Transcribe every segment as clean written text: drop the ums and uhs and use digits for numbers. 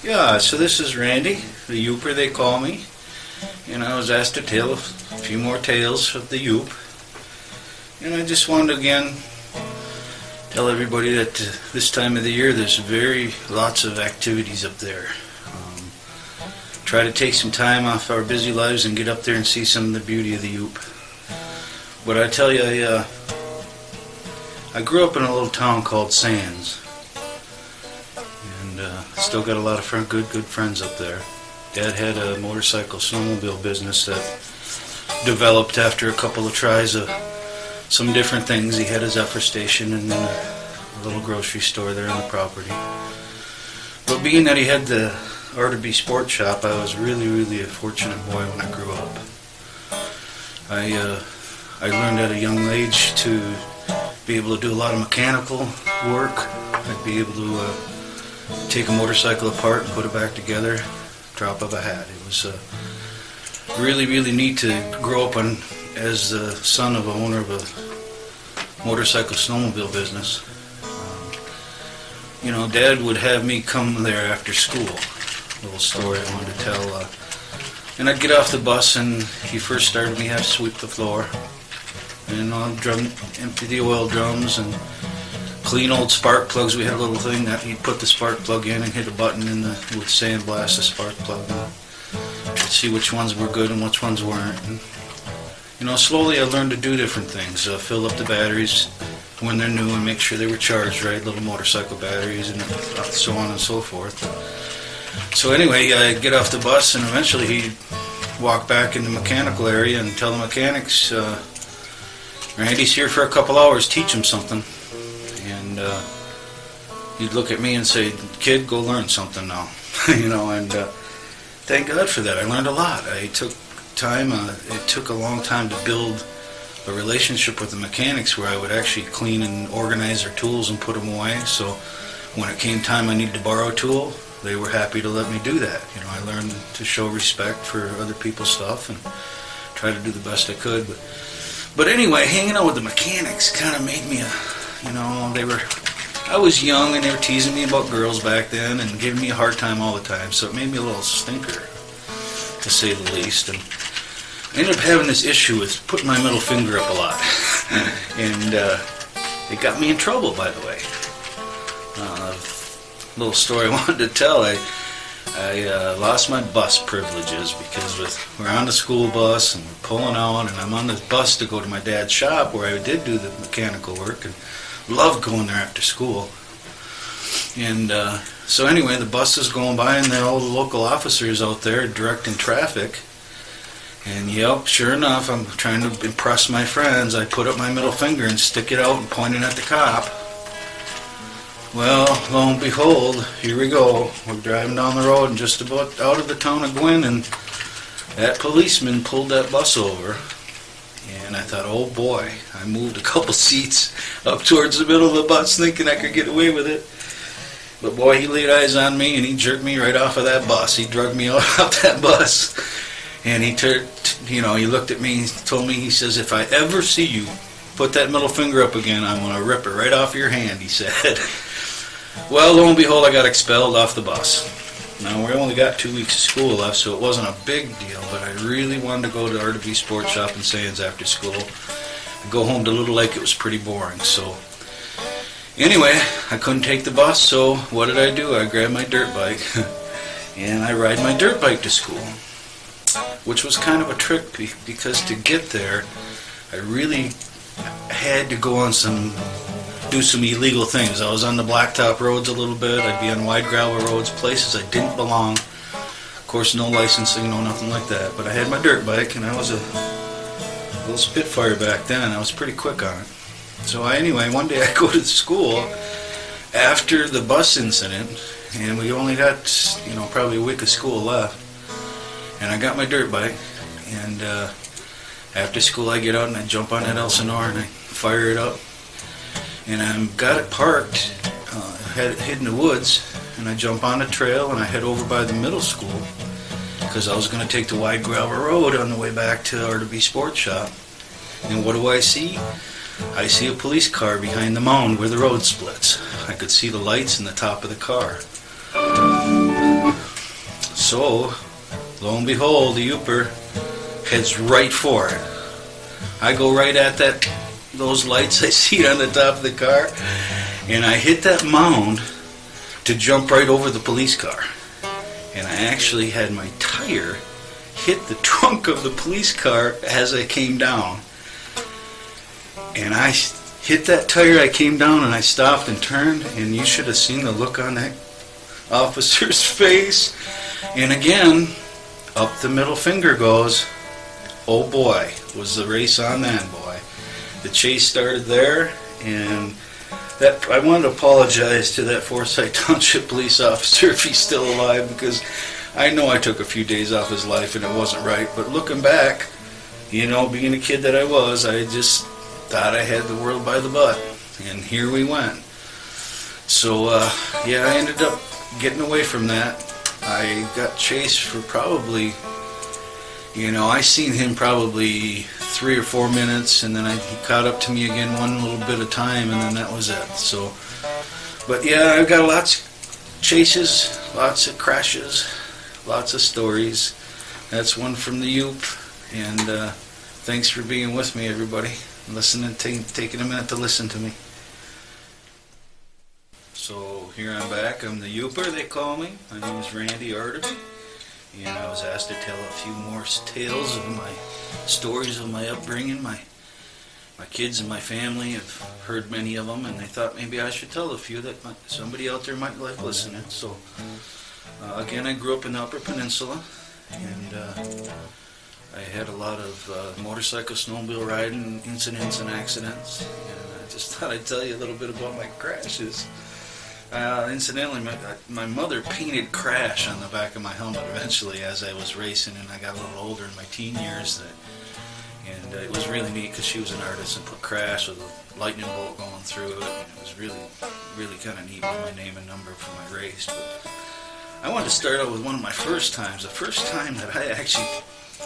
Yeah, so this is Randy, the Yooper they call me, and I was asked to tell a few more tales of the Yoop. And I just wanted to again tell everybody that this time of the year there's lots of activities up there. Try to take some time off our busy lives and get up there and see some of the beauty of the Yoop. But I tell you, I grew up in a little town called Sands. Still got a lot of good friends up there. Dad had a motorcycle snowmobile business that developed after a couple of tries of some different things. He had a Zephyr station and then a little grocery store there on the property. But being that he had the R2B sports shop, I was really a fortunate boy when I grew up. I learned at a young age to be able to do a lot of mechanical work. I'd be able to take a motorcycle apart and put it back together, drop of a hat. It was really neat to grow up as the son of an owner of a motorcycle snowmobile business. Dad would have me come there after school. A little story I wanted to tell. And I'd get off the bus, and he first started me have to sweep the floor, and empty the oil drums and clean old spark plugs. We had a little thing that he'd put the spark plug in and hit a button with sandblast the spark plug and see which ones were good and which ones weren't. And, slowly I learned to do different things. Fill up the batteries when they're new and make sure they were charged right, little motorcycle batteries and so on and so forth. So anyway, I'd get off the bus and eventually he'd walk back in the mechanical area and tell the mechanics, Randy's here for a couple hours, teach him something. And he'd look at me and say, "Kid, go learn something now." And thank God for that. I learned a lot. I took time. It took a long time to build a relationship with the mechanics where I would actually clean and organize their tools and put them away. So when it came time I needed to borrow a tool, they were happy to let me do that. I learned to show respect for other people's stuff and try to do the best I could. But anyway, hanging out with the mechanics kind of made me I was young and they were teasing me about girls back then and giving me a hard time all the time, so it made me a little stinker, to say the least. And I ended up having this issue with putting my middle finger up a lot. And it got me in trouble, by the way. Little story I wanted to tell. I lost my bus privileges because we're on the school bus and we're pulling out, and I'm on the bus to go to my dad's shop where I did do the mechanical work and loved going there after school. And so anyway, the bus is going by and all the local officers out there directing traffic. And yep, sure enough, I'm trying to impress my friends. I put up my middle finger and stick it out and point it at the cop. Well, lo and behold, here we go. We're driving down the road and just about out of the town of Gwynn, and that policeman pulled that bus over. And I thought, oh boy, I moved a couple seats up towards the middle of the bus thinking I could get away with it. But boy, he laid eyes on me and he jerked me right off of that bus. He dragged me off that bus. And he looked at me and told me, he says, "If I ever see you put that middle finger up again, I'm going to rip it right off your hand," he said. Well, lo and behold, I got expelled off the bus. Now, we only got 2 weeks of school left, so it wasn't a big deal, but I really wanted to go to R2B Sports Shop in Sands after school. I'd go home to Little Lake. It was pretty boring. So anyway, I couldn't take the bus, so what did I do? I grabbed my dirt bike, and I ride my dirt bike to school, which was kind of a trick because to get there, I really had to go on do some illegal things. I was on the blacktop roads a little bit. I'd be on wide gravel roads, places I didn't belong. Of course, no licensing, no nothing like that. But I had my dirt bike, and I was a little Spitfire back then, and I was pretty quick on it. So anyway, one day I go to school after the bus incident, and we only got, probably a week of school left. And I got my dirt bike, and after school I get out and I jump on that Elsinore and I fire it up. And I've got it parked, had it hid in the woods, and I jump on the trail and I head over by the middle school because I was going to take the wide gravel road on the way back to R2B Sports Shop. And what do I see? I see a police car behind the mound where the road splits. I could see the lights in the top of the car. So, lo and behold, the Yooper heads right for it. I go right at those lights I see on the top of the car, and I hit that mound to jump right over the police car. And I actually had my tire hit the trunk of the police car as I came down. And I hit that tire, I came down, and I stopped and turned, and you should have seen the look on that officer's face. And again, up the middle finger goes. Oh boy, was the race on then, boy. The chase started there, and that I wanted to apologize to that Forsyth Township police officer if he's still alive, because I know I took a few days off his life and it wasn't right. But looking back, you know, being a kid that I was, I just thought I had the world by the butt, and here we went. So yeah, I ended up getting away from that. I got chased for probably, you know, I seen him probably 3 or 4 minutes, and then he caught up to me again one little bit of time, and then that was it. So, but yeah, I've got lots of chases, lots of crashes, lots of stories. That's one from the Yoop, and thanks for being with me, everybody. Listening, taking a minute to listen to me. So here I'm back. I'm the Yooper, they call me. My name is Randy Arterby, and I was asked to tell a few more tales of my stories of my upbringing. My kids and my family have heard many of them, and they thought maybe I should tell a few that somebody out there might like listening. So again, I grew up in the Upper Peninsula, and I had a lot of motorcycle, snowmobile riding incidents and accidents, and I just thought I'd tell you a little bit about my crashes. Incidentally, my mother painted "Crash" on the back of my helmet eventually as I was racing, and I got a little older in my teen years. And it was really neat because she was an artist and put "Crash" with a lightning bolt going through it. And it was really, really kind of neat with my name and number for my race. But I wanted to start out with one of my first times. The first time that I actually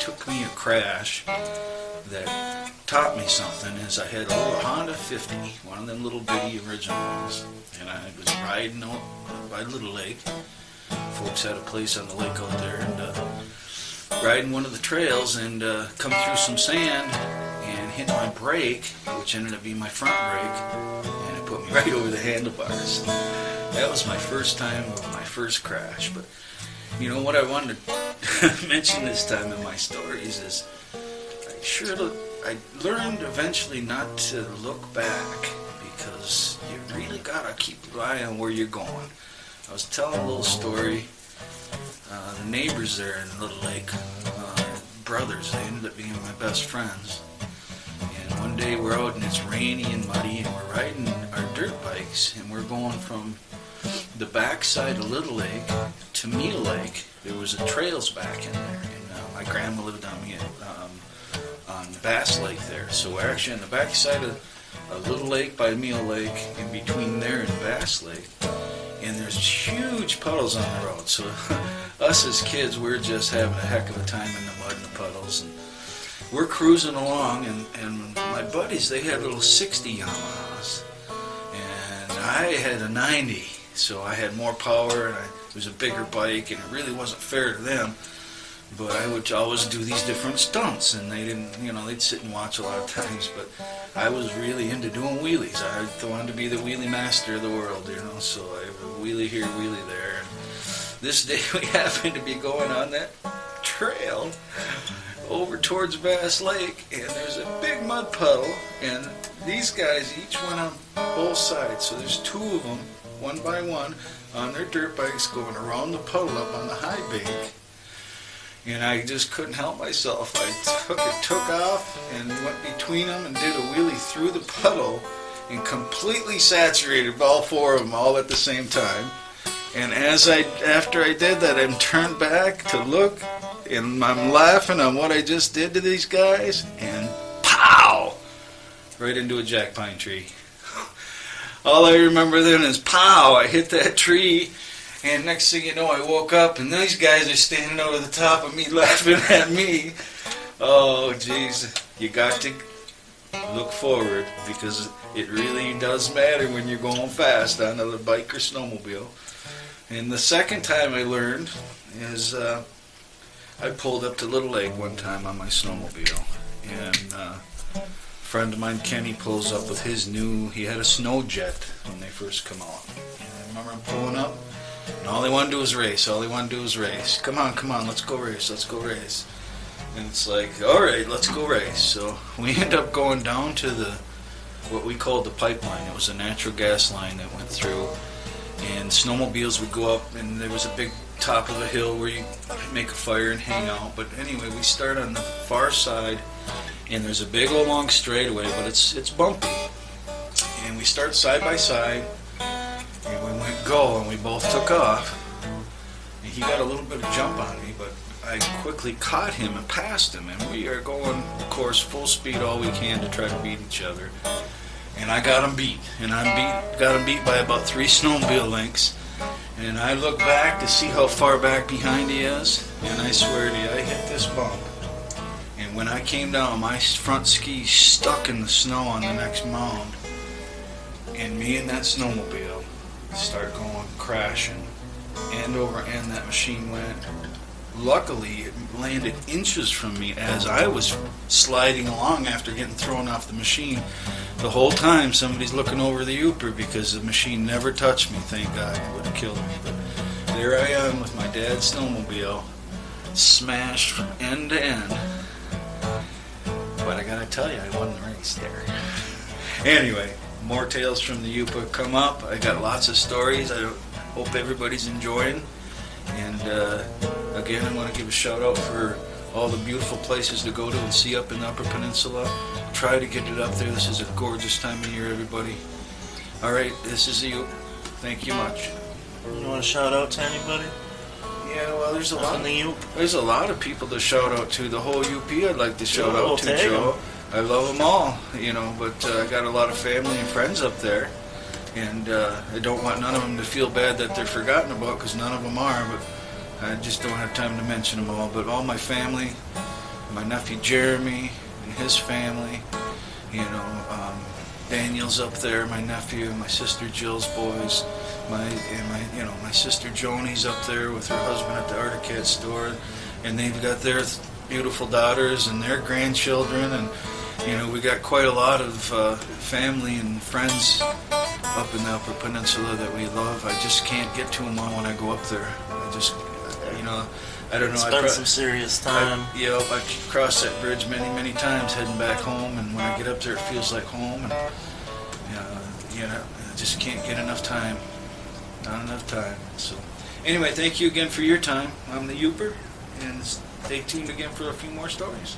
took me a crash that taught me something is I had a little Honda 50, one of them little bitty original ones, and I was riding out by Little Lake. Folks had a place on the lake out there, and riding one of the trails, and come through some sand and hit my brake, which ended up being my front brake, and it put me right over the handlebars. That was my first time of my first crash. But you know what I wanted to mention this time in my stories is I learned eventually not to look back, because you really gotta keep an eye on where you're going. I was telling a little story. The neighbors there in Little Lake, brothers, they ended up being my best friends. And one day we're out and it's rainy and muddy, and we're riding our dirt bikes, and we're going from the backside of Little Lake to Meal Lake. There was a trails back in there, and my grandma lived on Bass Lake there. So we're actually on the backside of Little Lake by Meal Lake, in between there and Bass Lake. And there's huge puddles on the road. So us as kids, we're just having a heck of a time in the mud and the puddles. And we're cruising along, and my buddies, they had little 60 Yamahas. And I had a 90. So I had more power, and it was a bigger bike, and it really wasn't fair to them. But I would always do these different stunts, and they didn't, you know, they'd sit and watch a lot of times. But I was really into doing wheelies. I wanted to be the wheelie master of the world, you know. So I have a wheelie here, wheelie there. And this day we happened to be going on that trail over towards Bass Lake, and there's a big mud puddle, and these guys each went on both sides. So there's two of them, one by one, on their dirt bikes going around the puddle up on the high bank. And I just couldn't help myself. I took off and went between them and did a wheelie through the puddle and completely saturated all four of them all at the same time. And after I did that, I turned back to look, and I'm laughing on what I just did to these guys, and pow! Right into a jack pine tree. All I remember then is pow! I hit that tree. And next thing you know, I woke up, and these guys are standing over the top of me laughing at me. Oh, jeez. You got to look forward, because it really does matter when you're going fast on a bike or snowmobile. And the second time I learned is I pulled up to Little Lake one time on my snowmobile, and a friend of mine, Kenny, pulls up with his he had a snow jet when they first come out. And I remember him pulling up, and all he wanted to do was race. All he wanted to do was race. Come on, let's go race, let's go race. And it's like, all right, let's go race. So we end up going down to what we called the pipeline. It was a natural gas line that went through, and snowmobiles would go up, and there was a big top of a hill where you make a fire and hang out. But anyway, we start on the far side, and there's a big old long straightaway, but it's bumpy. And we start side by side, and we went go, and we both took off. And he got a little bit of jump on me, but I quickly caught him and passed him, and we are going, of course, full speed all we can to try to beat each other. And I got him beat, and got him beat by about 3 snowmobile lengths. And I look back to see how far back behind he is, and I swear to you, I hit this bump. And when I came down, my front ski stuck in the snow on the next mound, and me and that snowmobile start going crashing. End over end that machine went. Luckily, it landed inches from me as I was sliding along after getting thrown off the machine. The whole time, somebody's looking over the Yooper because the machine never touched me, thank God. It would have killed me. But there I am with my dad's snowmobile, smashed from end to end. But I gotta tell you, I won the race there. Anyway, more tales from the Yooper come up. I got lots of stories. I hope everybody's enjoying. And again, I want to give a shout out for all the beautiful places to go to and see up in the Upper Peninsula. Try to get it up there. This is a gorgeous time of year, everybody. All right, this is you. Thank you much. You want to shout out to anybody? Yeah, well, there's a lot. On the Yoop? There's a lot of people to shout out to. The whole UP, I'd like to shout Oh, out to, tag Joe. I love them all, but I got a lot of family and friends up there. And I don't want none of them to feel bad that they're forgotten about, because none of them are, but I just don't have time to mention them all. But all my family, my nephew Jeremy and his family, Daniel's up there, my nephew, my sister Jill's boys, my sister Joni's up there with her husband at the Articat store, and they've got their beautiful daughters and their grandchildren, and we got quite a lot of family and friends up in the Upper Peninsula that we love. I just can't get to them all when I go up there. I don't know. Spend some serious time. I crossed that bridge many, many times heading back home, and when I get up there, it feels like home. And I just can't get enough time. Not enough time. So, anyway, thank you again for your time. I'm the Yooper, and stay tuned again for a few more stories.